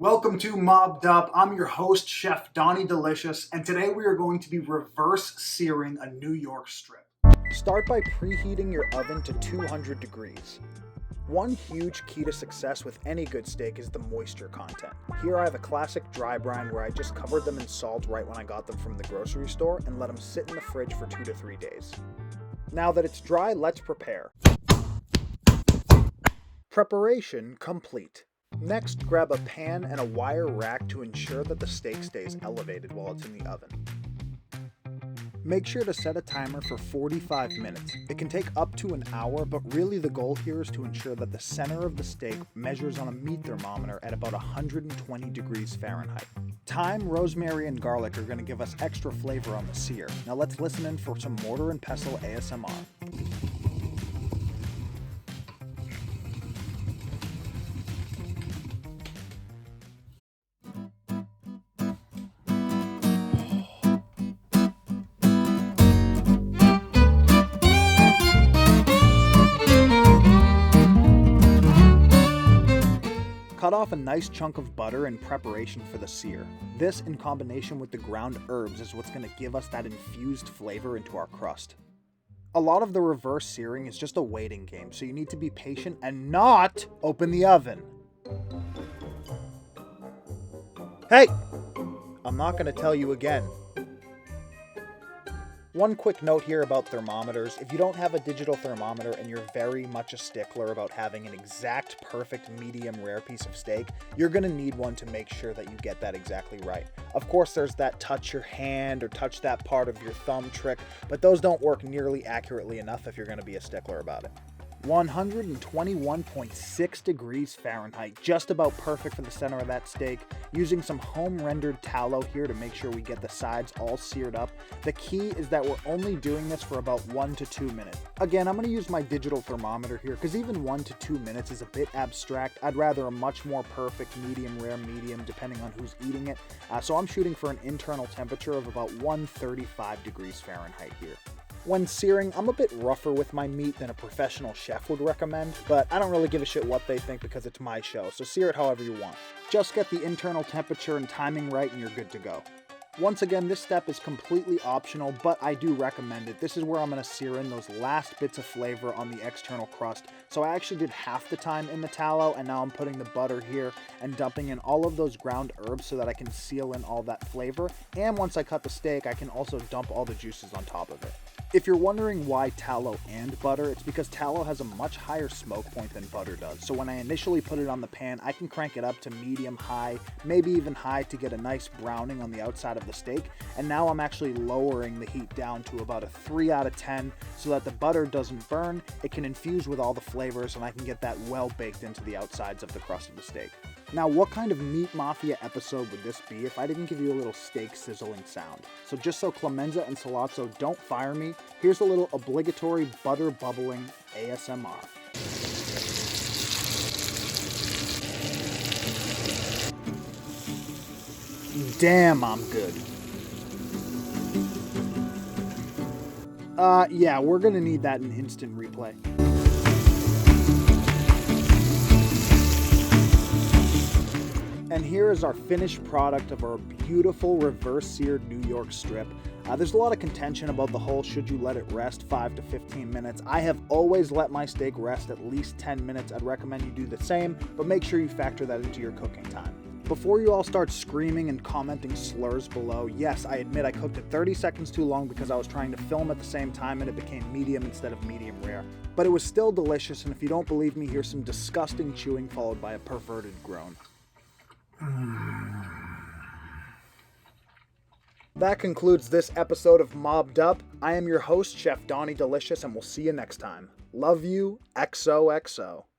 Welcome to Mobbed Up. I'm your host, Chef Donny Delicious, and today we are going to be reverse searing a New York strip. Start by preheating your oven to 200 degrees. One huge key to success with any good steak is the moisture content. Here I have a classic dry brine where I just covered them in salt right when I got them from the grocery store and let them sit in the fridge for 2 to 3 days. Now that it's dry, let's prepare. Preparation complete. Next, grab a pan and a wire rack to ensure that the steak stays elevated while it's in the oven. Make sure to set a timer for 45 minutes. It can take up to an hour, but really the goal here is to ensure that the center of the steak measures on a meat thermometer at about 120 degrees Fahrenheit. Thyme, rosemary, and garlic are going to give us extra flavor on the sear. Now let's listen in for some mortar and pestle ASMR. Cut off a nice chunk of butter in preparation for the sear. This, in combination with the ground herbs, is what's going to give us that infused flavor into our crust. A lot of the reverse searing is just a waiting game, so you need to be patient and not open the oven. Hey! I'm not going to tell you again. One quick note here about thermometers. If you don't have a digital thermometer and you're very much a stickler about having an exact perfect medium rare piece of steak, you're going to need one to make sure that you get that exactly right. Of course, there's that touch your hand or touch that part of your thumb trick, but those don't work nearly accurately enough if you're going to be a stickler about it. 121.6 degrees Fahrenheit, just about perfect for the center of that steak. Using some home-rendered tallow here to make sure we get the sides all seared up. The key is that we're only doing this for about 1 to 2 minutes. Again, I'm going to use my digital thermometer here because even 1 to 2 minutes is a bit abstract. I'd rather a much more perfect medium rare medium depending on who's eating it. So I'm shooting for an internal temperature of about 135 degrees Fahrenheit here. When searing, I'm a bit rougher with my meat than a professional chef would recommend, but I don't really give a shit what they think because it's my show, so sear it however you want. Just get the internal temperature and timing right and you're good to go. Once again, this step is completely optional, but I do recommend it. This is where I'm going to sear in those last bits of flavor on the external crust. So I actually did half the time in the tallow, and now I'm putting the butter here and dumping in all of those ground herbs so that I can seal in all that flavor. And once I cut the steak, I can also dump all the juices on top of it. If you're wondering why tallow and butter, it's because tallow has a much higher smoke point than butter does. So when I initially put it on the pan, I can crank it up to medium high, maybe even high to get a nice browning on the outside of the steak. And now I'm actually lowering the heat down to about a 3 out of 10 so that the butter doesn't burn, it can infuse with all the flavors, and I can get that well baked into the outsides of the crust of the steak. Now, what kind of Meat Mafia episode would this be if I didn't give you a little steak sizzling sound? So just so Clemenza and Salazzo don't fire me, here's a little obligatory butter bubbling ASMR. Damn, I'm good. Yeah, we're gonna need that in instant replay. And here is our finished product of our beautiful reverse seared New York strip. There's a lot of contention about the whole should you let it rest 5 to 15 minutes. I have always let my steak rest at least 10 minutes. I'd recommend you do the same, but make sure you factor that into your cooking time. Before you all start screaming and commenting slurs below, yes, I admit I cooked it 30 seconds too long because I was trying to film at the same time and it became medium instead of medium rare. But it was still delicious, and if you don't believe me, here's some disgusting chewing followed by a perverted groan. That concludes this episode of Mobbed Up. I am your host, Chef Donny Delicious, and we'll see you next time. Love you, XOXO.